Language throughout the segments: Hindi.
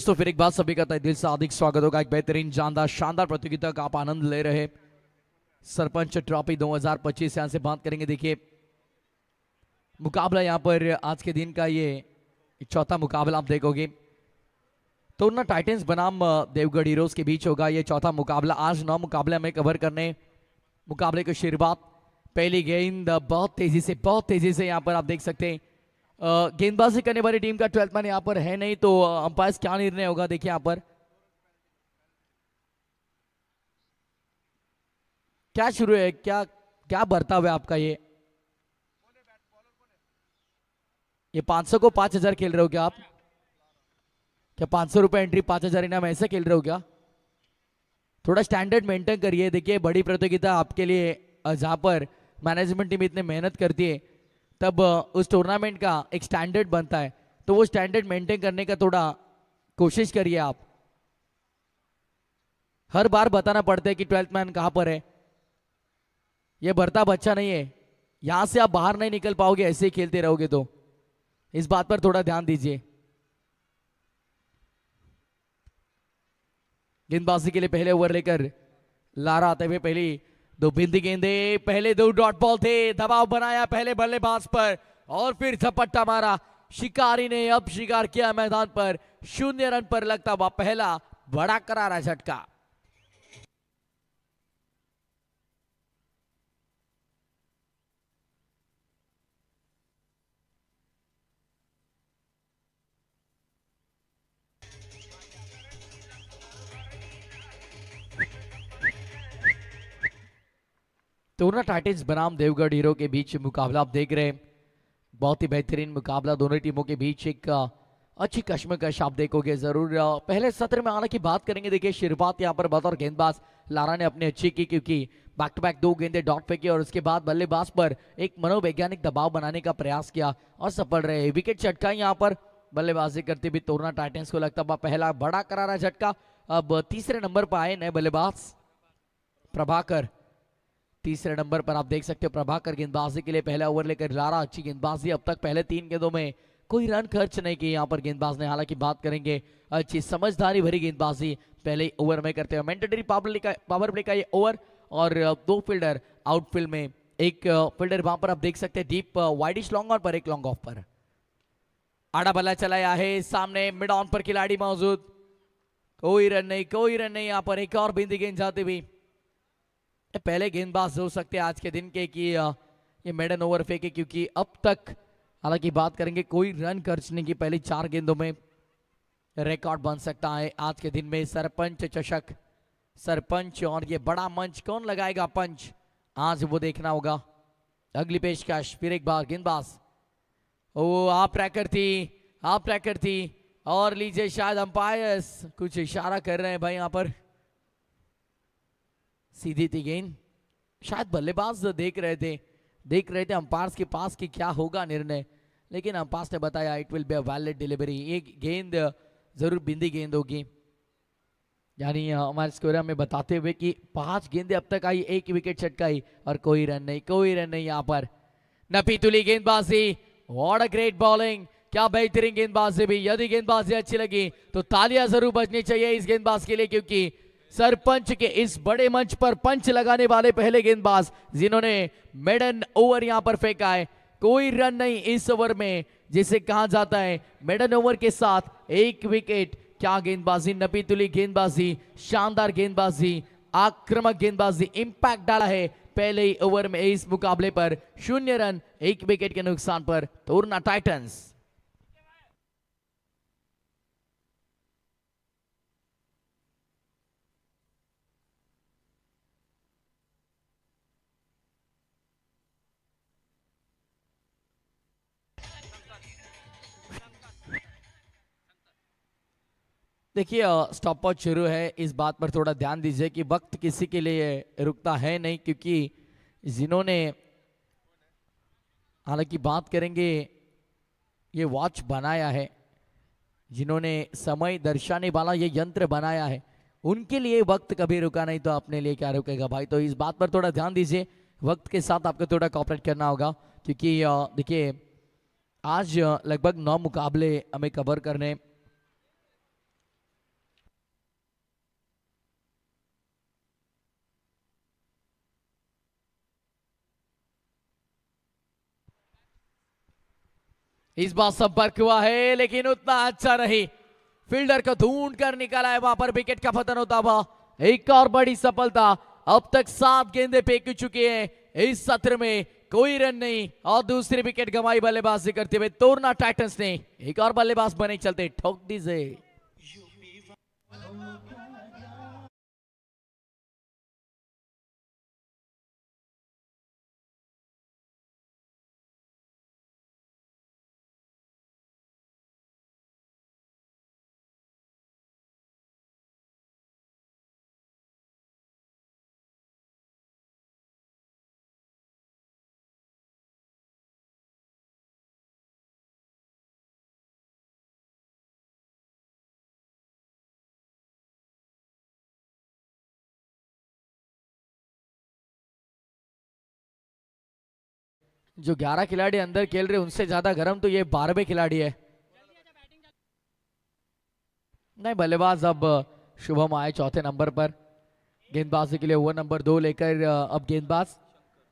दोस्तों फिर एक बात सभी का तहे दिल से हार्दिक स्वागत होगा। एक बेहतरीन जानदार शानदार प्रतियोगिता का आप आनंद ले रहे सरपंच ट्रॉफी 2025 यहां से बात करेंगे। देखिए मुकाबला यहां पर आज के दिन का ये चौथा मुकाबला आप देखोगे तोरना टाइटंस बनाम देवगढ़ हीरोज के बीच होगा। ये चौथा मुकाबला आज 9 मुकाबले हमें कवर करने। मुकाबले की शुरुआत पहली गेंद बहुत तेजी से यहाँ पर आप देख सकते हैं गेंदबाजी करने वाली टीम का 12th मैन यहाँ पर है नहीं, तो अंपायर क्या निर्णय होगा देखिए यहाँ पर क्या शुरू है, क्या क्या बढ़ता हुआ आपका ये 500 को 5000 खेल रहे हो क्या आप? क्या 500 रुपए एंट्री 5000 इनाम ऐसे खेल रहे हो क्या? थोड़ा स्टैंडर्ड मेंटेन करिए। देखिए बड़ी प्रतियोगिता आपके लिए जहां पर मैनेजमेंट टीम इतने मेहनत करती है तब उस टूर्नामेंट का एक स्टैंडर्ड बनता है, तो वो स्टैंडर्ड मेंटेन करने का थोड़ा कोशिश करिए आप। हर बार बताना पड़ता है कि 12th मैन कहां पर है। ये भरता बच्चा नहीं है, यहां से आप बाहर नहीं निकल पाओगे ऐसे ही खेलते रहोगे, तो इस बात पर थोड़ा ध्यान दीजिए। गेंदबाजी के लिए पहले ओवर लेकर लारा आते हुए पहली 2 बिंदी गेंदे, पहले 2 डॉट बॉल थे, दबाव बनाया पहले बल्लेबाज पर और फिर झपट्टा मारा। शिकारी ने अब शिकार किया मैदान पर, 0 रन पर लगता हुआ पहला बड़ा करारा झटका। टोरना टाइटंस बनाम देवगढ़ हीरो के बीच मुकाबला आप देख रहे हैं। बहुत ही बेहतरीन मुकाबला दोनों टीमों के बीच, एक अच्छी कश्मकश आप देखोगे जरूर। पहले सत्र में आने की बात करेंगे। देखिए शुरुआत यहाँ पर बतौर गेंदबाज लारा ने अपनी अच्छी की, क्योंकि बैक टू बैक 2 गेंदे डॉट फेंकी और उसके बाद बल्लेबाज पर एक मनोवैज्ञानिक दबाव बनाने का प्रयास किया और सफल रहे। विकेट झटका यहाँ पर बल्लेबाजी करते भी टोरना टाइटंस को लगता हुआ पहला बड़ा करारा झटका। अब तीसरे नंबर पर आए नए बल्लेबाज प्रभाकर। तीसरे नंबर पर आप देख सकते हो प्रभाकर गेंदबाजी के लिए पहला ओवर लेकर लारा। अच्छी गेंदबाजी, अब तक पहले 3 गेंदों में कोई रन खर्च नहीं की यहाँ पर गेंदबाज ने। हालांकि बात करेंगे अच्छी समझदारी भरी गेंदबाजी पहले ओवर में करते हुए। मैंडेटरी पावर प्ले का ये ओवर और 2 फील्डर आउटफील्ड में, एक फील्डर वहां पर आप देख सकते हैं डीप वाइडिश लॉन्ग ऑन पर, एक लॉन्ग ऑफ पर। आड़ा बल्ला चलाया है, सामने मिड ऑन पर खिलाड़ी मौजूद, कोई रन नहीं यहाँ पर। एक और बिंदी गेंद जाती हुई। पहले गेंदबाज हो सकते हैं आज के दिन के कि ये मेडन ओवर फेंके, क्योंकि अब तक हालांकि बात करेंगे कोई रन खर्चने की पहली 4 गेंदों में रिकॉर्ड बन सकता है आज के दिन में। सरपंच चषक, सरपंच और ये बड़ा मंच कौन लगाएगा पंच, आज वो देखना होगा। अगली पेशकश फिर एक बार गेंदबाज, ओ आप ट्रैकर थी और लीजिए शायद अंपायर्स कुछ इशारा कर रहे हैं भाई यहाँ पर। सीधी थी गेंद, शायद बल्लेबाज देख रहे थे अंपायर्स के पास कि क्या होगा निर्णय, लेकिन अंपायर्स ने बताया it will be a valid delivery. एक गेंद जरूर बिंदी गेंद होगी, यानी हमारे स्कोर में बताते हुए कि 5 गेंदें अब तक आई, 1 विकेट छटकाई और कोई रन नहीं यहाँ पर। नपीतुली गेंदबाजी, व्हाट अ ग्रेट बॉलिंग, क्या बेहतरीन गेंदबाजी भी। यदि गेंदबाजी अच्छी लगी तो तालियां जरूर बजनी चाहिए इस गेंदबाज के लिए, क्योंकि सरपंच के इस बड़े मंच पर पंच लगाने वाले पहले गेंदबाज जिन्होंने मेडन ओवर यहां पर फेंका है। कोई रन नहीं इस ओवर में, जिसे कहा जाता है मेडन ओवर के साथ 1 विकेट। क्या गेंदबाजी, नपीतुली गेंदबाजी, शानदार गेंदबाजी, आक्रामक गेंदबाजी, इंपैक्ट डाला है पहले ही ओवर में इस मुकाबले पर। 0 रन 1 विकेट के नुकसान पर टोरना टाइटंस। देखिए स्टॉपवॉच शुरू है, इस बात पर थोड़ा ध्यान दीजिए कि वक्त किसी के लिए रुकता है नहीं, क्योंकि जिन्होंने हालांकि बात करेंगे ये वॉच बनाया है, जिन्होंने समय दर्शाने वाला ये यंत्र बनाया है, उनके लिए वक्त कभी रुका नहीं तो अपने लिए क्या रुकेगा भाई। तो इस बात पर थोड़ा ध्यान दीजिए, वक्त के साथ आपको थोड़ा कॉपरेट करना होगा, क्योंकि देखिए आज लगभग 9 मुकाबले हमें कवर करने इस बार संपर्क हुआ है लेकिन उतना अच्छा नहीं, फील्डर को ढूंढ कर निकाला है, वहां पर विकेट का पतन होता हुआ। एक और बड़ी सफलता, अब तक 7 गेंदें फेंक चुके हैं इस सत्र में, कोई रन नहीं और दूसरी विकेट गंवाई बल्लेबाजी करते हुए तोरना टाइटंस ने। एक और बल्लेबाज बने चलते, ठोक दीजिए। जो 11 खिलाड़ी अंदर खेल रहे उनसे ज्यादा गर्म तो ये 12वें खिलाड़ी है। नहीं, बल्लेबाज अब शुभम आए चौथे नंबर पर, गेंदबाजी के लिए ओवर नंबर 2 लेकर अब गेंदबाज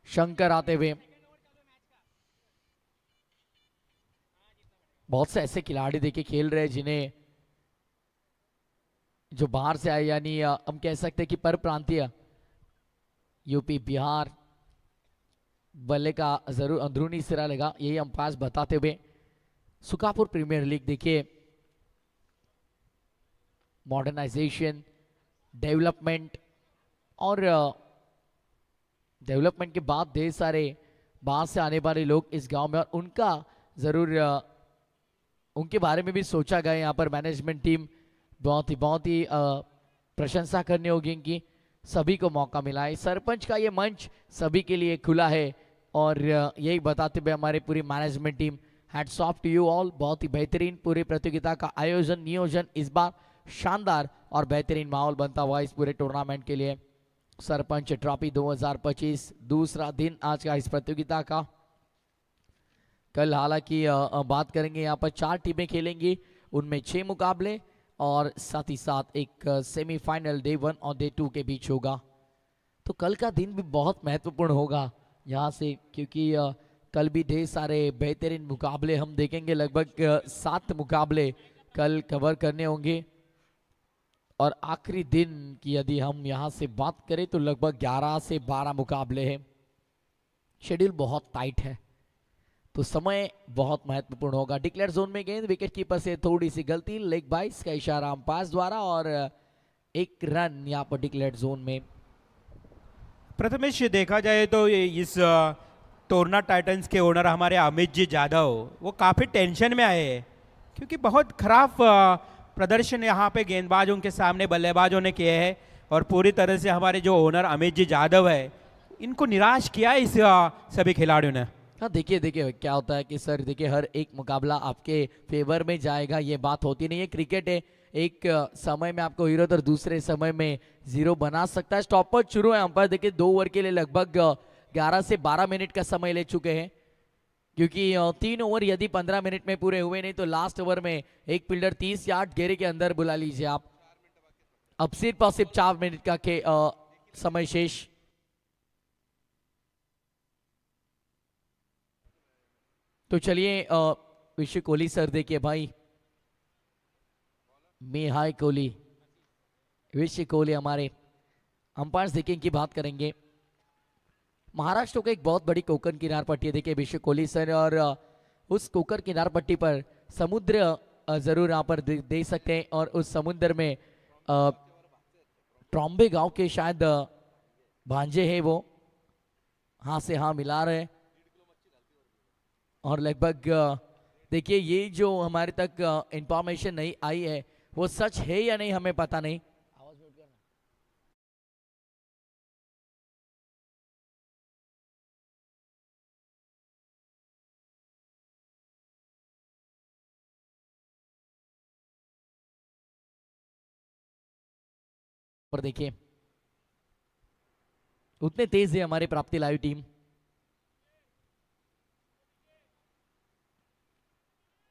शंकर आते हुए। बहुत से ऐसे खिलाड़ी देखिए खेल रहे हैं जिन्हें जो बाहर से आए, यानी हम कह सकते हैं कि पर प्रांतीय, यूपी बिहार, बल्ले का जरूर अंदरूनी सिरा लगा, यही अंपायर बताते हुए। सुखापुर प्रीमियर लीग देखिए, मॉडर्नाइजेशन, डेवलपमेंट और डेवलपमेंट के बाद ढेर सारे बाहर से आने वाले लोग इस गांव में, और उनका जरूर उनके बारे में भी सोचा गया। यहाँ पर मैनेजमेंट टीम बहुत ही प्रशंसा करनी होगी इनकी, सभी को मौका मिला है। सरपंच का ये मंच सभी के लिए खुला है और यही बताते हुए हमारी पूरी management team, hats off to you all. बहुत ही बेहतरीन पूरी प्रतियोगिता का आयोजन नियोजन इस बार शानदार और बेहतरीन माहौल बनता हुआ इस पूरे टूर्नामेंट के लिए। सरपंच ट्रॉफी 2025 दूसरा दिन आज का इस प्रतियोगिता का। कल हालांकि बात करेंगे, यहाँ पर 4 टीमें खेलेंगी, उनमें 6 मुकाबले और साथ ही साथ एक सेमीफाइनल डे 1 और डे 2 के बीच होगा। तो कल का दिन भी बहुत महत्वपूर्ण होगा यहाँ से, क्योंकि कल भी ढेर सारे बेहतरीन मुकाबले हम देखेंगे। लगभग 7 मुकाबले कल कवर करने होंगे और आखिरी दिन की यदि हम यहाँ से बात करें तो लगभग 11 से 12 मुकाबले हैं। शेड्यूल बहुत टाइट है तो समय बहुत महत्वपूर्ण होगा। डिक्लेयर जोन में गेंद, विकेट कीपर से थोड़ी सी गलती, लेग बाइस का इशारा अंपायर द्वारा और 1 रन यहाँ पर डिक्लेयर जोन में। प्रथमेश देखा जाए तो इस टोरना टाइटंस के ओनर हमारे अमित जी जाधव, वो काफ़ी टेंशन में आए हैं क्योंकि बहुत खराब प्रदर्शन यहाँ पे गेंदबाजों के सामने बल्लेबाजों ने किए हैं और पूरी तरह से हमारे जो ओनर अमित जी जाधव है इनको निराश किया है इस सभी खिलाड़ियों ने। हाँ, देखिए क्या होता है कि सर देखिए हर एक मुकाबला आपके फेवर में जाएगा ये बात होती नहीं है। क्रिकेट है, एक समय में आपको हीरो तो दूसरे समय में जीरो बना सकता है। स्टॉपवर्ड शुरू है, अंपायर देखिए 2 ओवर के लिए लगभग 11 से 12 मिनट का समय ले चुके हैं, क्योंकि 3 ओवर यदि 15 मिनट में पूरे हुए नहीं तो लास्ट ओवर में एक फील्डर 30 यार्ड घेरे के अंदर बुला लीजिए आप। अब सिर्फ और सिर्फ 4 मिनट का समय शेष। तो चलिए विश्व कोहली सर देखिए भाई, मे हाय कोहली, विश्व कोहली हमारे अंपायर देखिए की बात करेंगे। महाराष्ट्र को एक बहुत बड़ी कोकन किनार पट्टी है देखिए विश्व कोहली सर, और उस कोकन किनार पट्टी पर समुद्र जरूर यहाँ पर दे सकते हैं और उस समुद्र में ट्रॉम्बे गांव के शायद भांजे हैं, वो हाँ से हाँ मिला रहे और लगभग देखिए ये जो हमारे तक इंफॉर्मेशन नहीं आई है वो सच है या नहीं हमें पता नहीं। पर देखिए उतने तेज है हमारी प्राप्ति लाइव टीम।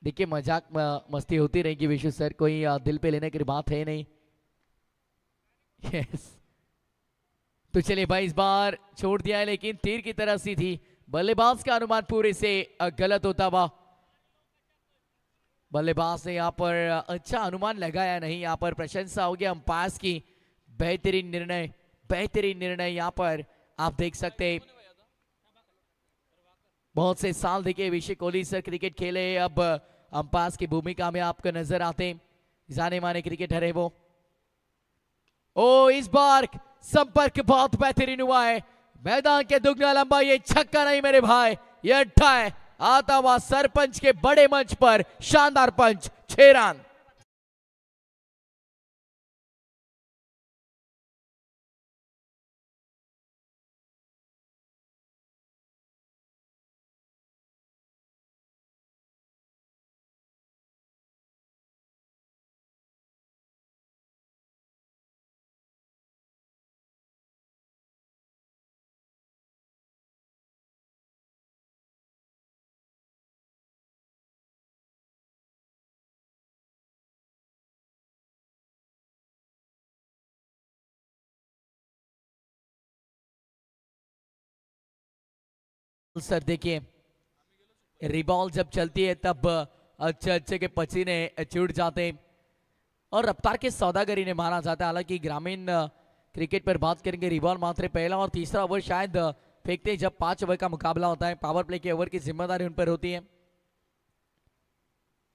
देखिए मजाक मस्ती होती रहेगी विशु सर, कोई दिल पे लेने की बात है नहीं। यस तो चलिए भाई, इस बार छोड़ दिया है लेकिन तीर की तरह सी थी, बल्लेबाज का अनुमान पूरे से गलत होता हुआ। बल्लेबाज ने यहाँ पर अच्छा अनुमान लगाया नहीं, यहाँ पर प्रशंसा होगी अंपायर की। बेहतरीन निर्णय यहाँ पर आप देख सकते हैं। बहुत से साल देखिए विशेष कोहली सर क्रिकेट खेले, अब अंपायर की भूमिका में आपको नजर आते हैं। जाने माने क्रिकेटर है वो। ओ इस बार संपर्क बहुत बेहतरीन हुआ है, मैदान के दुगना लंबा, ये छक्का नहीं मेरे भाई, ये अट्ठा है। आता हुआ सरपंच के बड़े मंच पर शानदार पंच, 6 रन। सर देखिए रिबॉल जब चलती है तब अच्छे अच्छे के पसीने छूट जाते हैं और रफ्तार के सौदागरी ने माना जाता है। हालांकि ग्रामीण क्रिकेट पर बात करेंगे, रिबॉल मात्र पहला और तीसरा ओवर शायद फेंकते हैं जब 5 ओवर का मुकाबला होता है। पावर प्ले के ओवर की जिम्मेदारी उन पर होती है।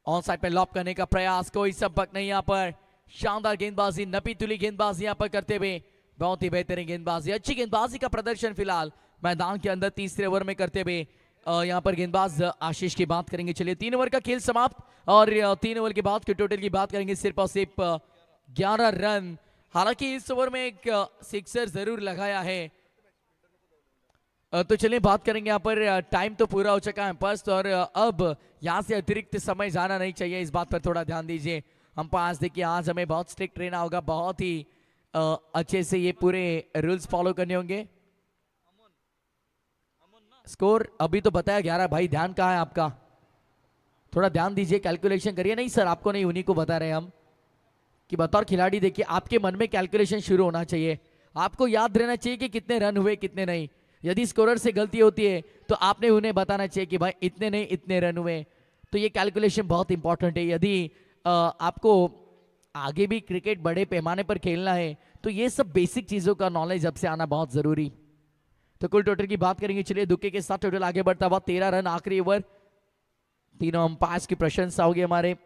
ऑन साइड पे लॉप करने का प्रयास, कोई सबक नहीं यहाँ पर। शानदार गेंदबाजी, नपी तुली गेंदबाजी यहाँ पर करते हुए, बहुत ही बेहतरीन गेंदबाजी, अच्छी गेंदबाजी का प्रदर्शन फिलहाल मैदान के अंदर तीसरे ओवर में करते हुए। यहाँ पर गेंदबाज आशीष की बात करेंगे। चलिए 3 ओवर का खेल समाप्त और 3 ओवर के बाद के टोटल की बात करेंगे। सिर्फ और सिर्फ 11 रन। हालांकि इस ओवर में एक सिक्सर जरूर लगाया है। तो चलिए बात करेंगे यहाँ पर, टाइम तो पूरा हो चुका है फर्स्ट, और अब यहाँ से अतिरिक्त समय जाना नहीं चाहिए, इस बात पर थोड़ा ध्यान दीजिए। अंपायर देखिए आज हमें बहुत स्ट्रिक्ट रहना होगा, बहुत ही अच्छे से ये पूरे रूल्स फॉलो करने होंगे। स्कोर अभी तो बताया 11। भाई ध्यान कहाँ है आपका, थोड़ा ध्यान दीजिए, कैलकुलेशन करिए। नहीं सर आपको नहीं, उन्हीं को बता रहे हैं हम कि बतौर खिलाड़ी देखिए आपके मन में कैलकुलेशन शुरू होना चाहिए। आपको याद रहना चाहिए कि कितने रन हुए कितने नहीं। यदि स्कोरर से गलती होती है तो आपने उन्हें बताना चाहिए कि भाई इतने नहीं इतने रन हुए। तो ये कैलकुलेशन बहुत इंपॉर्टेंट है। यदि आपको आगे भी क्रिकेट बड़े पैमाने पर खेलना है तो ये सब बेसिक चीजों का नॉलेज अब से आना बहुत जरूरी। तो कुल टोटल की बात करेंगे। चलिए दुक्के के साथ टोटल आगे बढ़ता हुआ 13 रन आखिरी ओवर। तीनों अंपायर की प्रशंसा होगी हमारे।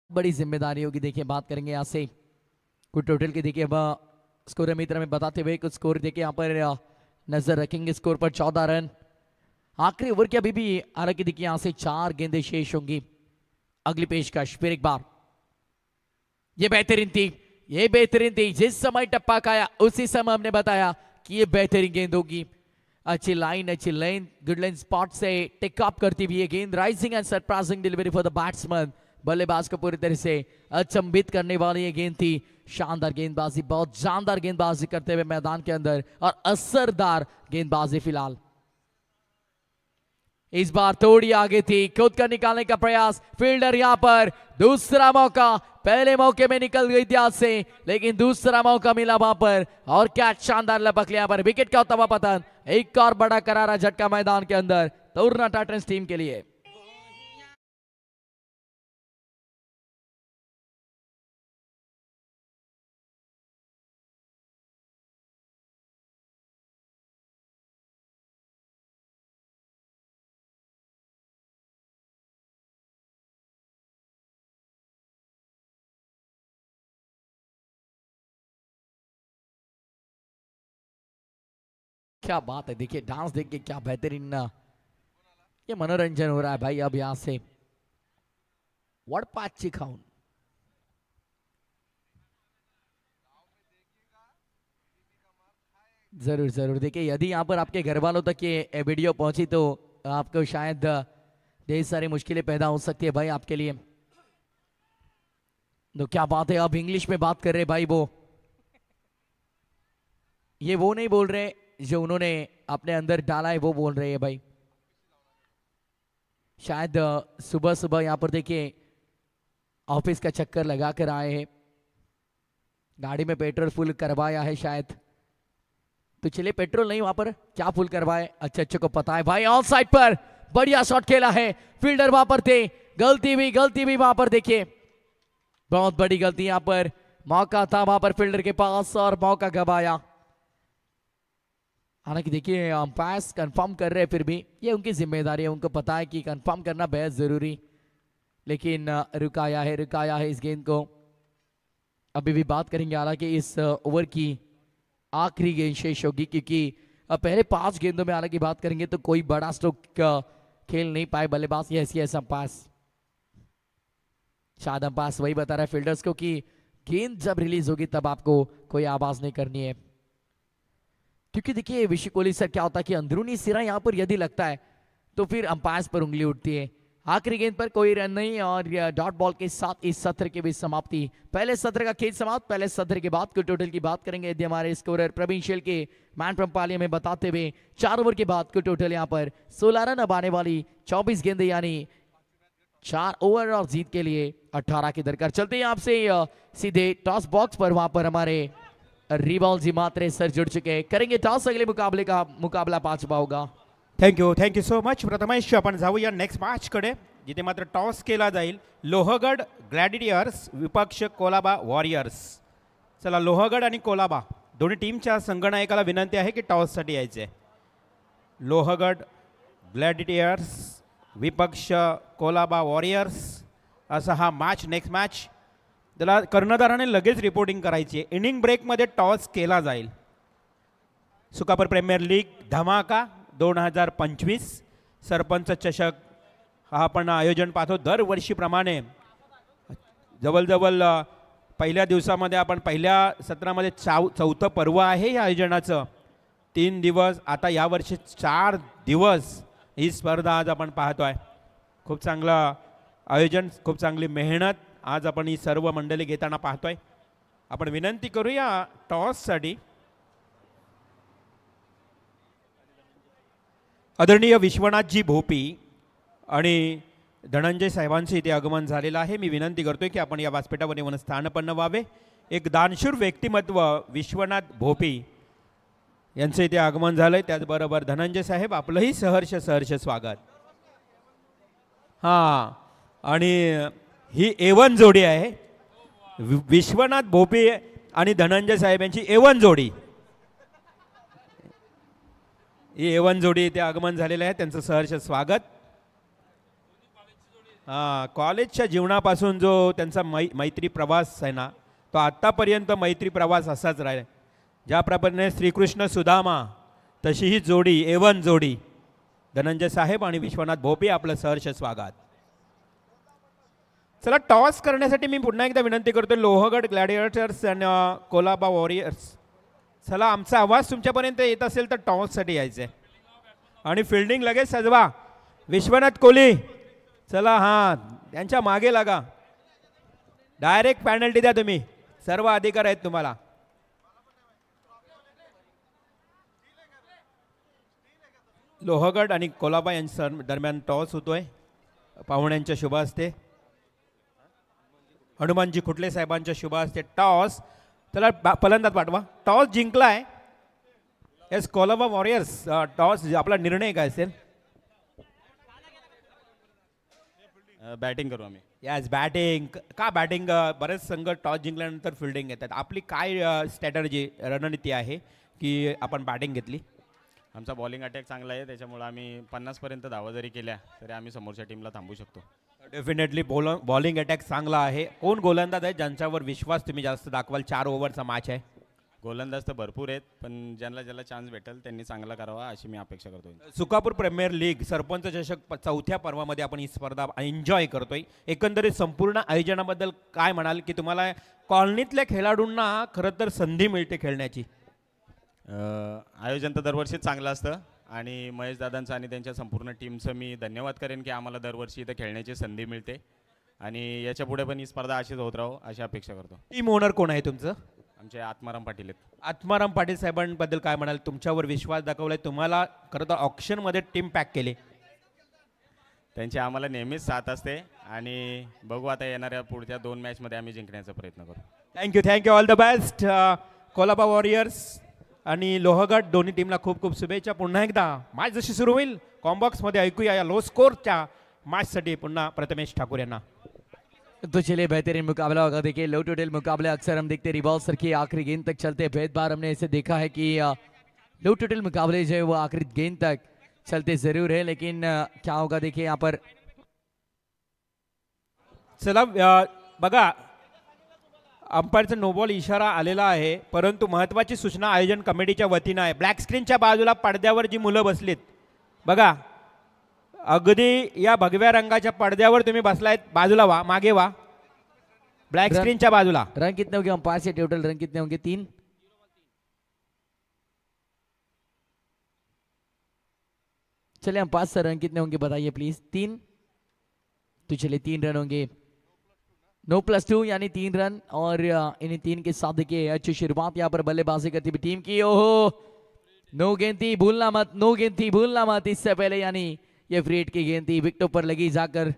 बड़ी जिम्मेदारी होगी। देखिए बात करेंगे यहाँ से कुछ टोटल की। देखिए अब स्कोर मित्र में बताते हुए कुछ स्कोर देखिए यहाँ पर नजर रखेंगे। स्कोर पर 14 रन आखिरी ओवर की अभी भी। हालांकि देखिए यहाँ से 4 गेंदें शेष होंगी। अगली पेशकश फिर एक बार, ये बेहतरीन थी, ये बेहतरीन थी। जिस समय टप्पा खाया उसी समय हमने बताया कि ये बेहतरीन गेंद होगी। अच्छी लाइन, अच्छी लेंथ, गुड लाइन स्पॉट से टेक अप करती हुई गेंद, rising and surprising delivery for the batsman. बल्लेबाज को पूरी तरह से अचंभित करने वाली ये गेंद थी। शानदार गेंदबाजी, बहुत शानदार गेंदबाजी करते हुए मैदान के अंदर, और असरदार गेंदबाजी फिलहाल। इस बार थोड़ी आगे थी, खुद का निकालने का प्रयास, फील्डर यहां पर। दूसरा मौका, पहले मौके में निकल गई थी हाथ से, लेकिन दूसरा मौका मिला वहां पर, और क्या शानदार लपक लिया पर। विकेट का तवा पतन, एक और बड़ा करारा झटका मैदान के अंदर तोरना टाइटंस टीम के लिए। क्या बात है, देखिए डांस देख के क्या बेहतरीन ये मनोरंजन हो रहा है भाई। अब यहां से वड़पाची खाऊन, जरूर जरूर देखिए, यदि यहाँ पर आपके घर वालों तक ये वीडियो पहुंची तो आपको शायद ढेर सारी मुश्किलें पैदा हो सकती है भाई आपके लिए। तो क्या बात है, अब इंग्लिश में बात कर रहे भाई। वो नहीं बोल रहे जो उन्होंने अपने अंदर डाला है, वो बोल रहे हैं भाई। शायद सुबह सुबह यहां पर देखिए ऑफिस का चक्कर लगा कर आए हैं, गाड़ी में पेट्रोल फुल करवाया है शायद। तो चलिए, पेट्रोल नहीं वहां पर, क्या फुल करवाए, अच्छे को पता है भाई। ऑन साइड पर बढ़िया शॉट खेला है, फील्डर वहां पर थे, गलती भी वहां पर देखिए, बहुत बड़ी गलती यहां पर। मौका था वहां पर फील्डर के पास और मौका गवाया। हालांकि देखिए अंपायर कंफर्म कर रहे हैं, फिर भी ये उनकी जिम्मेदारी है, उनको पता है कि कंफर्म करना बेहद जरूरी, लेकिन रुकाया है इस गेंद को। अभी भी बात करेंगे हालांकि इस ओवर की आखिरी गेंद शेष होगी, क्योंकि पहले 5 गेंदों में हालांकि बात करेंगे तो कोई बड़ा स्ट्रोक खेल नहीं पाए बल्लेबाज। ऐसी अंपायर, शायद अंपायर वही बता रहा है फील्डर्स को कि गेंद जब रिलीज होगी तब आपको कोई आवाज नहीं करनी है, क्योंकि देखिए विशी कोहली सर क्या होता है कि अंदरूनी सिरा यहां पर यदि लगता है तो फिर अंपायर पर उंगली उठती है। आखिरी गेंद पर कोई रन नहीं और डॉट बॉल के साथ इस सत्र की भी समाप्ति। पहले सत्र का खेल समाप्त। पहले सत्र के बाद कुल टोटल की बात करेंगे यदि हमारे स्कोरर प्रवीण शेल के मैन फ्रॉम पालिया में बताते हुए 4 ओवर के बाद कुल टोटल यहां पर 16 रन। अब आने वाली 24 गेंदें, यानी 4 ओवर और जीत के लिए 18 की दरकार। चलते हैं आपसे सीधे टॉस बॉक्स पर, वहां पर हमारे रिबॉल जी मात्रे सर जुड़ चुके हैं, करेंगे टॉस। अगले मुकाबले का मुकाबला 5वां होगा। Thank you so much Prathamesh. आपण जाऊया नेक्स्ट मॅचकडे, जिथे मात्र टॉस केला जाईल. लोहगड ग्लॅडिएटर्स विपक्ष कोलाबा वॉरियर्स. चला, लोहगड आणि कोलाबा दोन्ही टीमच्या संगणकाला विनंती आहे की टॉससाठी यायचे. लोहगड ग्लॅडिएटर्स विपक्ष कोलाबा वॉरियर्स असा हा मॅच. नेक्स्ट मॅच त्याला कर्णधाराने लगेच रिपोर्टिंग करायची आहे. इनिंग ब्रेकमध्ये टॉस केला जाईल. सुकापर प्रीमियर लीग धमाका 2025 सरपंच चषक हा आपण आयोजन पाहतो दरवर्षीप्रमाणे. जवळजवळ पहिल्या दिवसामध्ये आपण पहिल्या सत्रामध्ये 4थं पर्व आहे या आयोजनाचं. 3 दिवस, आता यावर्षी 4 दिवस ही स्पर्धा आज आपण पाहतोय. खूप चांगलं आयोजन, खूप चांगली मेहनत आज आपण ही सर्व मंडळी घेताना पाहतोय. आपण विनंती करूया टॉससाठी. आदरणीय विश्वनाथजी भोपी आणि धनंजय साहेबांचे इथे आगमन झालेलं आहे. मी विनंती करतोय की आपण या व्यासपीठावर येऊन स्थानपन्न व्हावे. एक दानशूर व्यक्तिमत्व विश्वनाथ भोपी यांचे इथे आगमन झालंय. त्याचबरोबर धनंजय साहेब, आपलंही सहर्ष स्वागत. हां, आणि ही A1 जोडी आहे, विश्वनाथ भोपी आणि धनंजय साहेब यांची A1 जोडी. ही A1 जोडी इथे आगमन झालेलं आहे, त्यांचं सहर्ष स्वागत. कॉलेजच्या जीवनापासून जो त्यांचा मैत्री प्रवास आहे ना, तो आत्तापर्यंत मैत्री प्रवास असाच राहिला. ज्याप्रमाणे श्रीकृष्ण सुदामा, तशी ही जोडी A1 जोडी धनंजय साहेब आणि विश्वनाथ भोपी, आपलं सहर्ष स्वागत. चला, टॉस करण्यासाठी मी पुन्हा एकदा विनंती करतो लोहगड ग्लॅडिएटर्स आणि कोलाबा वॉरियर्स. चला, आमचा आवाज तुमच्यापर्यंत येत असेल तर टॉससाठी यायचं आहे. आणि फिल्डिंग लगेच सजवा. विश्वनाथ कोहली, चला, हां, त्यांच्या मागे लागा. डायरेक्ट पेनल्टी द्या तुम्ही, सर्व अधिकार आहेत तुम्हाला. लोहगड आणि कोलाबा यांच्या दरम्यान टॉस होतोय. पाहुण्यांच्या शुभ हस्ते, हनुमानजी खुटले साहेबांच्या शुभ हस्ते टॉस. चला, फलंदाज पाठवा. टॉस जिंकलाय एस कोलाबा वॉरियर्स. टॉस, आपला निर्णय काय असेल? बॅटिंग करू आम्ही. Yes, batting. का बॅटिंग? बरेच संघ टॉस जिंकल्यानंतर फिल्डिंग घेतात. आपली काय स्ट्रॅटर्जी, रणनीती आहे की आपण बॅटिंग घेतली? आमचा बॉलिंग अटॅक चांगला आहे, त्याच्यामुळे आम्ही 50पर्यंत धावा जरी केल्या तरी आम्ही समोरच्या टीमला थांबू शकतो. डेफिनेटली बॉलिंग अटॅक चांगला आहे. कोण गोलंदाज आहे ज्यांच्यावर विश्वास तुम्ही जास्त दाखवाल? 4 ओव्हरचा मॅच आहे. गोलंदाज तर भरपूर आहेत, पण ज्याला चान्स भेटेल त्यांनी चांगला करावा अशी मी अपेक्षा करतोय. सुकापूर प्रीमियर लीग सरपंच चषक 4थ्या पर्वामध्ये आपण ही स्पर्धा एन्जॉय करतोय. एकंदरीत संपूर्ण आयोजनाबद्दल काय म्हणाल की तुम्हाला कॉलनीतल्या खेळाडूंना खरं तर संधी मिळते खेळण्याची? आयोजन तर दरवर्षीच चांगलं असतं आणि महेश दादांचं आणि त्यांच्या संपूर्ण टीमचं मी धन्यवाद करेन की आम्हाला दरवर्षी इथं खेळण्याची संधी मिळते. आणि याच्या पुढे पण ही स्पर्धा अशीच होत राहो अशी अपेक्षा करतो. टीम ओनर कोण आहे तुमचं? आमचे आत्माराम पाटील आहेत. आत्माराम पाटील साहेबांबद्दल काय म्हणाल? तुमच्यावर विश्वास दाखवलाय, तुम्हाला खरं तर ऑक्शनमध्ये टीम पॅक केली. त्यांची आम्हाला नेहमीच साथ असते आणि बघू आता येणाऱ्या पुढच्या 2 मॅचमध्ये आम्ही जिंकण्याचा प्रयत्न करू. Thank you all the best. Colaba warriors आणि लोहगड दोन्ही टीमला खूप खूप शुभेच्छा. पुन्हा एकदा मॅच जशी सुरू होईल कॉम्बॉक्समध्ये ऐकूया या लो स्कोरच्या मॅचसाठी पुन्हा प्रथमेश ठाकूर यांना. तो चलिए बेहतरीन मुकाबला होगा. देखिए लो टोटल मुकाबले अक्सर हम देखते रिवॉल्सर की आखिरी गेंद तक चलते हैं. बहुत बार हमने ऐसे देखा है कि लो टोटल मुकाबले जो है वो आखिरी गेंद तक चलते जरूर है, लेकिन क्या होगा देखिए यहाँ पर. चला बघा, अंपायरचा नो बॉल इशारा आलेला आहे, परंतु महत्त्वाची सूचना आयोजन कमिटीच्या वतीनं आहे. ब्लॅक स्क्रीनच्या बाजूला पडद्यावर जी मुलं बसलीत बघा, अगदी या भगव्या रंगाच्या पडद्यावर तुम्ही बसलायत, बाजूला व्हा, मागे व्हा, ब्लॅक स्क्रीनच्या बाजूला. रन कितने होंगे अंपायर से? टोटल रन कितने होंगे? 3. चलिए अंपायर से रन कितने होंगे बताइए प्लीज. 3. तो चलिए 3 रन होंगे. 9+2 यानी 3 रन. और इन्हीं 3 के साथ देखिए अच्छी शुरुआत यहाँ पर बल्लेबाजी करती हुई टीम की. ओहो, नो गेंद थी, भूलना मत, नो गेंद थी, भूलना मत. इससे पहले यानी ये फ्री हिट की गेंद थी, विकेटों पर लगी, जाकर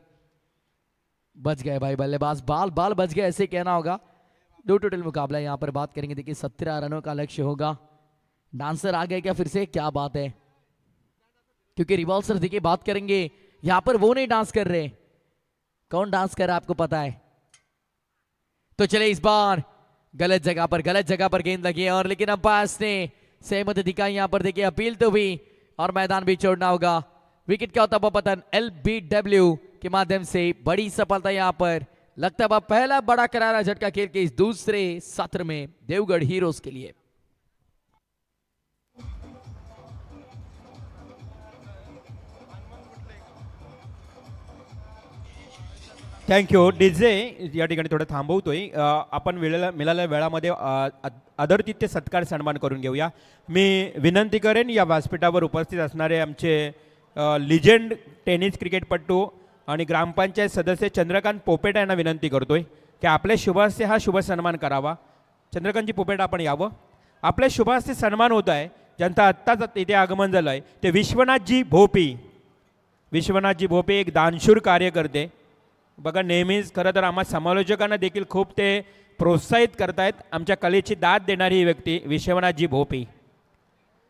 बच गए भाई बल्लेबाज. बाल बच गए ऐसे कहना होगा. दो टोटल मुकाबला यहाँ पर बात करेंगे. देखिए 17 रनों का लक्ष्य होगा. डांसर आ गए क्या फिर से? क्या बात है, क्योंकि रिवॉल्सर देखिए बात करेंगे यहाँ पर वो नहीं डांस कर रहे. कौन डांस कर रहा है आपको पता है? तो चले इस बार गलत जगह पर गेंद लगी है, और लेकिन अंपायर ने सहमति दिखाई. यहाँ पर देखिए अपील तो भी और मैदान भी छोड़ना होगा. विकेट का होता हुआ पतन LBW के माध्यम से बड़ी सफलता यहाँ पर. लगता है पहला बड़ा करारा झटका खेल के इस दूसरे सत्र में देवगढ़ हीरोज के लिए. थँक्यू. डीजे या ठिकाणी थोडं थांबवतोय. आपण मिळालेल्या वेळामध्ये आदरातिथ्य सत्कार सन्मान करून घेऊया. मी विनंती करेन या व्यासपीठावर उपस्थित असणारे आमचे लिजेंड टेनिस क्रिकेटपटू आणि ग्रामपंचायत सदस्य चंद्रकांत पोपेट यांना विनंती करतोय की आपल्या शुभहस्ते हा शुभ सन्मान करावा. चंद्रकांतजी पोपेट आपण यावं. आपल्या शुभहस्ते सन्मान होत आहे, ज्यांचं आत्ताच इथे आगमन झालं आहे, ते विश्वनाथजी भोपी एक दानशूर कार्य करते बघा. नेहमीच खरं तर आम्हा समालोचकांना देखील खूप ते प्रोत्साहित करतायत. आमच्या कलेची दाद देणारी ही व्यक्ती विश्वनाथजी भोपी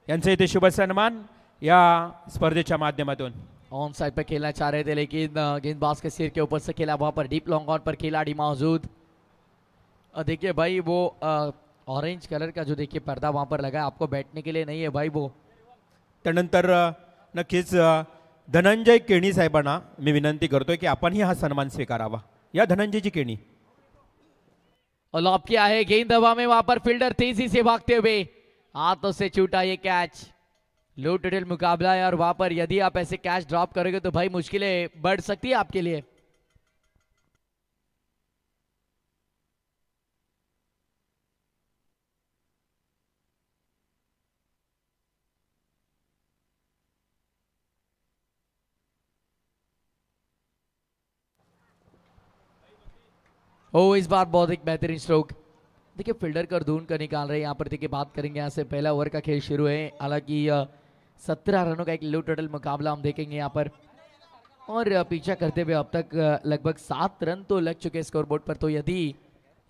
यांचे इथे शुभ सन्मान या स्पर्धेच्या माध्यमातून. ऑन साइड पर खेलना चाह रहे थे, लेकिन गेंदबाज के सिर के ऊपर से खेला. वहां पर डीप लॉन्ग ऑन पर खिलाड़ी मौजूद. देखिए भाई वो ऑरेंज कलर का जो देखिए पर्दा वहां पर लगा है, आपको बैठने के लिए नहीं है भाई वो. त्यानंतर नक्कीच धनंजय केणी साहेबांना मी विनंती करतोय की आपणही हा सन्मान स्वीकारावा. या धनंजयजी केणी. और लॉब किया है गेंद हवा में. वहां पर फील्डर तेजी से भागते हुए हाथों से छूटा ये कैच. लो टोटल मुकाबला है और वहां पर यदि आप ऐसे कैच ड्रॉप करोगे तो भाई मुश्किलें बढ़ सकती है आपके लिए. ओ इस बार बहुत एक बेहतरीन स्ट्रोक. देखिए फील्डर कर ढूंढ कर निकाल रहे हैं. यहाँ पर देखिए बात करेंगे यहाँ से पहला ओवर का खेल शुरू है. हालांकि 17 रनों का एक लो टोटल मुकाबला हम देखेंगे यहाँ पर. और पीछा करते हुए अब तक लगभग 7 रन तो लग चुके स्कोर बोर्ड पर. तो यदि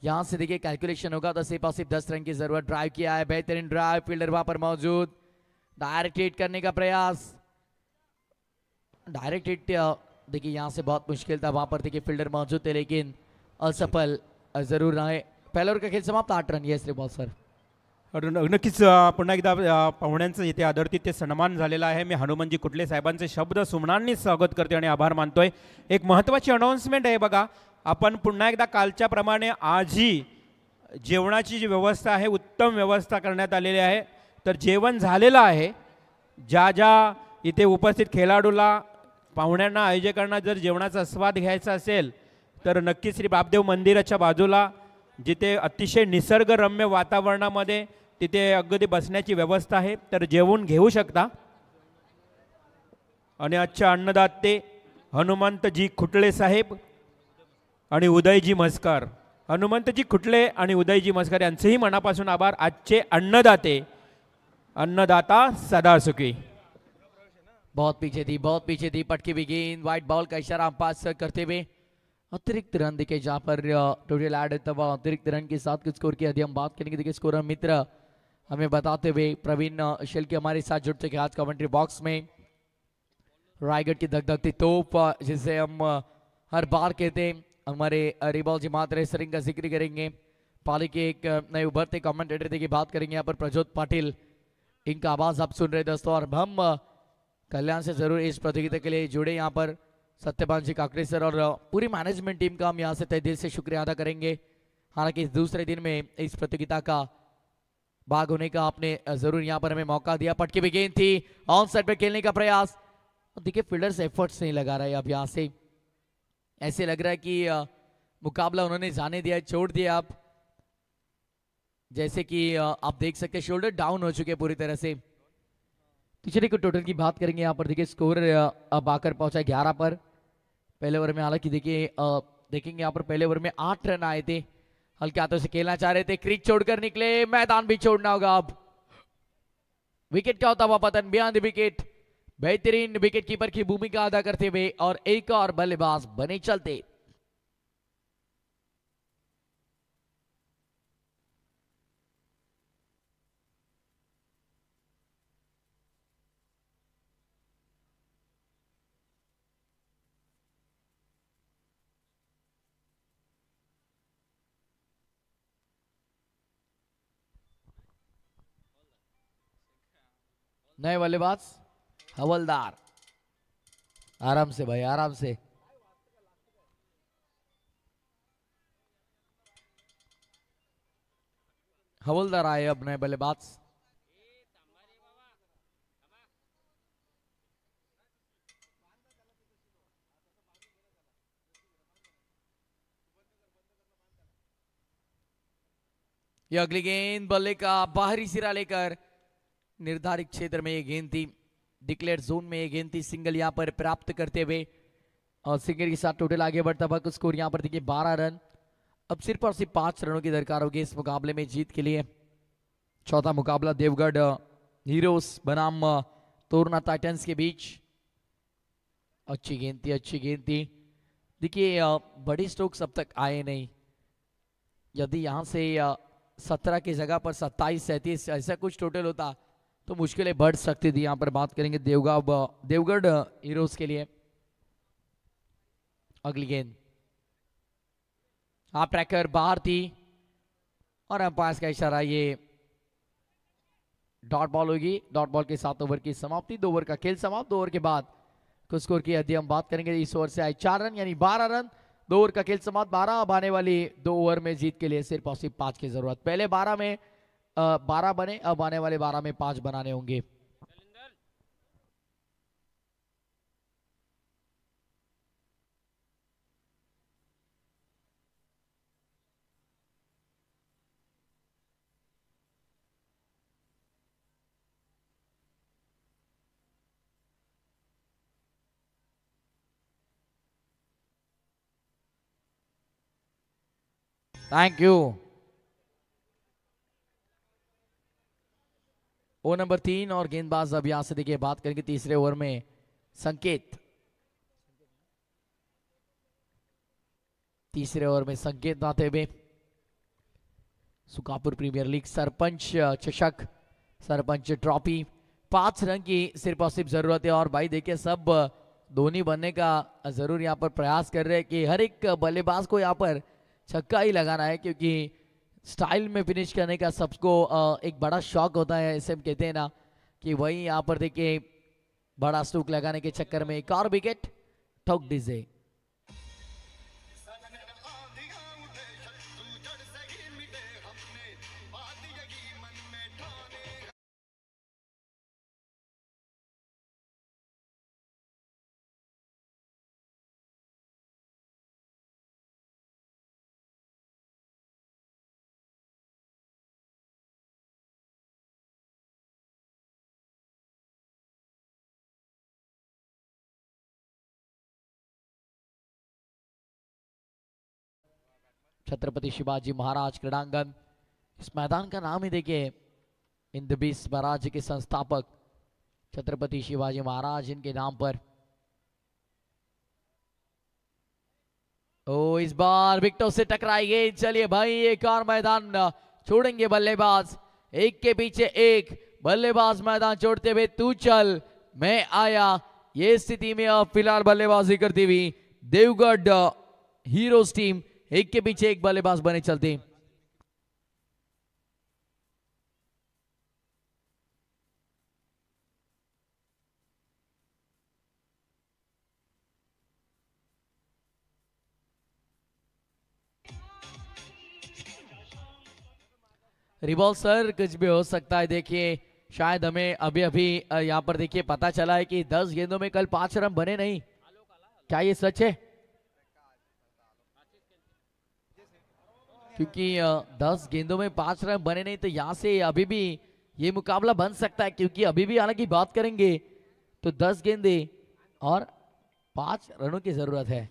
यहाँ से देखिए कैलकुलेशन होगा तो सिर्फ और सिर्फ 10 रन की जरूरत. ड्राइव किया है, बेहतरीन ड्राइव. फील्डर वहां पर मौजूद. डायरेक्ट हिट करने का प्रयास. डायरेक्ट हिट देखिए यहाँ से बहुत मुश्किल था. वहां पर देखिए फील्डर मौजूद थे लेकिन असफल जरूर रहे. पहला ओवर का खेल समाप्त. 8 रन. येस रे बॉल सर. नक्कीच पुन्हा एकदा पाहुण्यांचं इथे आदरातिथ्य सन्मान झालेला आहे. मी हनुमानजी कुटले साहेबांचे शब्द सुमनांनी स्वागत करते आणि आभार मानतोय. एक महत्त्वाची अनाउन्समेंट आहे बघा. आपण पुन्हा एकदा कालच्या प्रमाणे आजही जेवणाची जी व्यवस्था आहे उत्तम व्यवस्था करण्यात आलेली आहे. तर जेवण झालेलं आहे. ज्या इथे उपस्थित खेळाडूला पाहुण्यांना आयोजकांना जर जेवणाचा स्वाद घ्यायचा असेल तर नक्की श्री बापदेव मंदिराच्या बाजूला जिथे अतिशय निसर्गरम्य वातावरणामध्ये तिथे अगदी बसण्याची व्यवस्था आहे, तर जेवून घेऊ शकता. आणि आजच्या अन्नदाते हनुमंतजी खुटले साहेब आणि उदयजी म्हसकर. हनुमंतजी खुटले आणि उदयजी म्हसकर यांचेही मनापासून आभार. आजचे अन्नदाते, अन्नदाता सदा सुखी. बहुत पीछे थी पटकी भी गेंद, व्हाइट बॉल का इशारा हम पास करते हुए अतिरिक्त रन दिखे, जहां पर टोटल ऐड तब अतिरिक्त रन के साथ कुछ स्कोर की यदि हम बात करेंगे, देखिए स्कोर मित्र हमें बताते हुए प्रवीण शेल्के हमारे साथ जुड़ चुके आज कमेंट्री बॉक्स में. रायगढ़ की धकधकती तोप जिसे हम हर बार कहते हैं, हमारे रिबॉल जी मात्र सरिंग का जिक्र करेंगे. पाली के एक नए उभरते कमेंटेटर की बात करेंगे यहाँ पर प्रज्योत पाटिल, इनका आवाज आप सुन रहे दोस्तों. और हम कल्याण से जरूर इस प्रतियोगिता के लिए जुड़े यहाँ पर सत्यपाल जी काकड़े सर और पूरी मैनेजमेंट टीम का हम यहाँ से तहे दिल से शुक्रिया अदा करेंगे. हालांकि इस दूसरे दिन में इस प्रतियोगिता का भाग होने का आपने जरूर यहाँ पर हमें मौका दिया. पटकी भी गेंद थी, ऑन साइड पे खेलने का प्रयास. देखिए फील्डर्स एफर्ट्स नहीं लगा रहा है अब यहाँ से, ऐसे लग रहा है कि मुकाबला उन्होंने जाने दिया, छोड़ दिया. आप जैसे कि आप देख सकते हैं शोल्डर डाउन हो चुके पूरी तरह से. पिछले को टोटल की बात करेंगे यहाँ पर, देखिए स्कोर अब आकर पहुंचा 11 पर. पहले ओवर में हालांकि देखिए देखेंगे यहाँ पर पहले ओवर में 8 रन आए थे. हल्के हाथों से खेलना चाह रहे थे, क्रीज छोड़कर निकले, मैदान भी छोड़ना होगा अब. विकेट का होता हुआ पतन बियॉन्ड द विकेट. बेहतरीन विकेट कीपर की भूमिका अदा करते हुए और एक और बल्लेबाज बने चलते. नए बल्लेबाज हवलदार, आराम से भाई आराम से. हवलदार आए अब नए बल्लेबाज. ये अगली गेंद बल्ले का बाहरी सिरा लेकर निर्धारित क्षेत्र में ये गेंद थी, डिक्लेयर जोन में ये गेंद थी. सिंगल यहां पर प्राप्त करते हुए और सिंगल के साथ टोटल आगे बढ़ता हुआ स्कोर यहां पर देखिए 12 रन. अब सिर्फ और सिर्फ 5 रनों की दरकार होगी इस मुकाबले में जीत के लिए. चौथा मुकाबला देवगढ़ हीरोज बनाम तोरना टाइटंस के बीच. अच्छी गेंद थी. देखिए बड़ी स्ट्रोक्स अब तक आए नहीं. यदि यहां से 17 की जगह पर 27 37 ऐसा कुछ टोटल होता तो मुश्किलें बढ़ सकती थी. यहां पर बात करेंगे देवगढ़ हीरोज के लिए. अगली गेंद आप ट्रैकर बाहर थी और अंपायर का इशारा, ये डॉट बॉल होगी. डॉट बॉल के 7 ओवर की समाप्ति, 2 ओवर का खेल समाप्त. 2 ओवर के बाद कुछ स्कोर की यदि हम बात करेंगे, इस ओवर से आए 4 रन यानी 12 रन. 2 ओवर का खेल समाप्त. 12 अब आने वाली 2 ओवर में जीत के लिए सिर्फ और सिर्फ 5 की जरूरत. पहले 12 में 12 बने, अब आने वाले 12 में 5 बनाने होंगे. Thank you. ओ नंबर 3 और गेंदबाज अब यहां से देखिए बात करेंगे तीसरे ओवर में संकेत. तीसरे ओवर में संकेत आते हुए सुकापुर प्रीमियर लीग सरपंच चषक, सरपंच ट्रॉफी. 5 रन की सिर्फ और सिर्फ जरूरत है. और भाई देखिए सब धोनी बनने का जरूर यहाँ पर प्रयास कर रहे हैं कि हर एक बल्लेबाज को यहाँ पर छक्का ही लगाना है, क्योंकि स्टाइल में फिनिश करने का सबको एक बड़ा शौक होता है. ऐसे हम कहते हैं ना कि वही यहाँ पर देखिए बड़ा स्ट्रोक लगाने के चक्कर में एक और विकेट ठोक दीजिए. छत्रपति शिवाजी महाराज क्रीड़ांगन। इस मैदान का नाम ही देखिए, हिंद भी स्वराज्य के संस्थापक छत्रपति शिवाजी महाराज इनके नाम पर। ओ इस बार विकेटों से टकराई गई। चलिए भाई एक और मैदान छोड़ेंगे बल्लेबाज, एक के पीछे एक बल्लेबाज मैदान छोड़ते हुए तू चल मैं आया। ये स्थिति में अब फिलहाल बल्लेबाजी करती हुई देवगढ़ हीरोज टीम एक के पीछे एक बल्लेबाज बने चलते। रिबॉल सर कुछ भी हो सकता है। देखिए शायद हमें अभी अभी यहाँ पर देखिए पता चला है कि 10 गेंदों में कल 5 रन बने नहीं। क्या ये सच है? क्योंकि 10 गेंदों में 5 रन बने नहीं, तो यहाँ से अभी भी ये मुकाबला बन सकता है। क्योंकि अभी भी हालांकि बात करेंगे तो 10 गेंदे और 5 रनों की जरूरत है।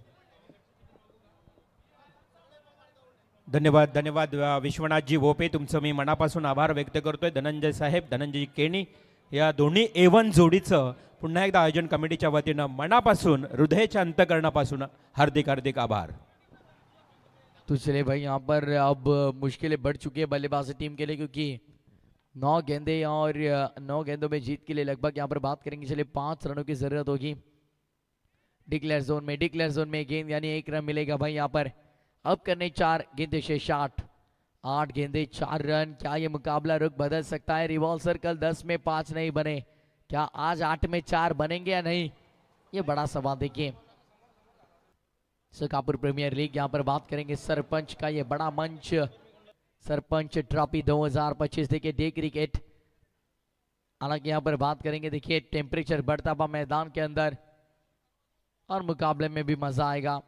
धन्यवाद धन्यवाद विश्वनाथजी भोपे, तुमचं मी मनापासून आभार व्यक्त करतोय। धनंजय साहेब, धनंजय केणी या दोन्ही A1 जोडीचं पुन्हा एकदा आयोजन कमिटीच्या वतीनं मनापासून हृदयाच्या अंतःकरणापासून हार्दिक हार्दिक आभार। तो चलिए भाई यहाँ पर अब मुश्किलें बढ़ चुकी है बल्लेबाजी टीम के लिए, क्योंकि 9 गेंदे और 9 गेंदों में जीत के लिए लगभग यहाँ पर बात करेंगे चलिए 5 रनों की जरूरत होगी। डिक्लेयर जोन में गेंद यानी 1 रन मिलेगा भाई यहाँ पर। अब करने 4 गेंदे शेष 8 गेंदे 4 रन। क्या ये मुकाबला रुख बदल सकता है? रिवॉल्व सर्कल 10 में 5 नहीं बने, क्या आज 8 में 4 बनेंगे या नहीं? ये बड़ा सवाल। देखिए सरकापुर प्रीमियर लीग यहाँ पर बात करेंगे सरपंच का ये बड़ा मंच, सरपंच ट्रॉफी 2025। देखिए डे क्रिकेट, हालांकि यहाँ पर बात करेंगे देखिए टेम्परेचर बढ़ता हुआ मैदान के अंदर और मुकाबले में भी मजा आएगा।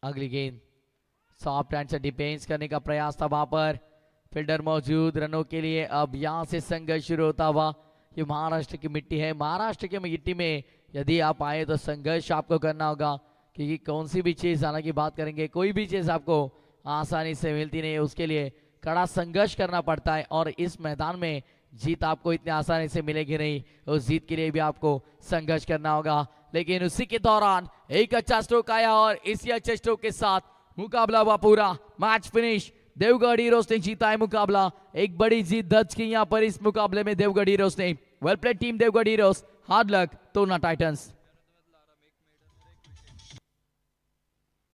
अगली गेंद सॉफ्ट हैंड से डिफेंस करने का प्रयास था, वहां पर फील्डर मौजूद रनों के लिए। अब यहां से संघर्ष शुरू होता हुआ। ये महाराष्ट्र की मिट्टी है, महाराष्ट्र की मिट्टी में यदि आप आए तो संघर्ष आपको करना होगा, क्योंकि कौन सी भी चीज, हालांकि बात करेंगे कोई भी चीज आपको आसानी से मिलती नहीं है, उसके लिए कड़ा संघर्ष करना पड़ता है। और इस मैदान में जीत आपको इतनी आसानी से मिलेगी नहीं, उस जीत के लिए भी आपको संघर्ष करना होगा। लेकिन उसी के दौरान एक अच्छा स्ट्रोक आया और इसी अच्छे स्ट्रोक के साथ मुकाबला हुआ पूरा। मैच फिनिश, देवगढ़ हीरोज ने जीता है मुकाबला। एक बड़ी जीत दर्ज की यहाँ पर इस मुकाबले में देवगढ़ हीरोज ने। Well played team Devgarh heroes, hard luck Torna Titans.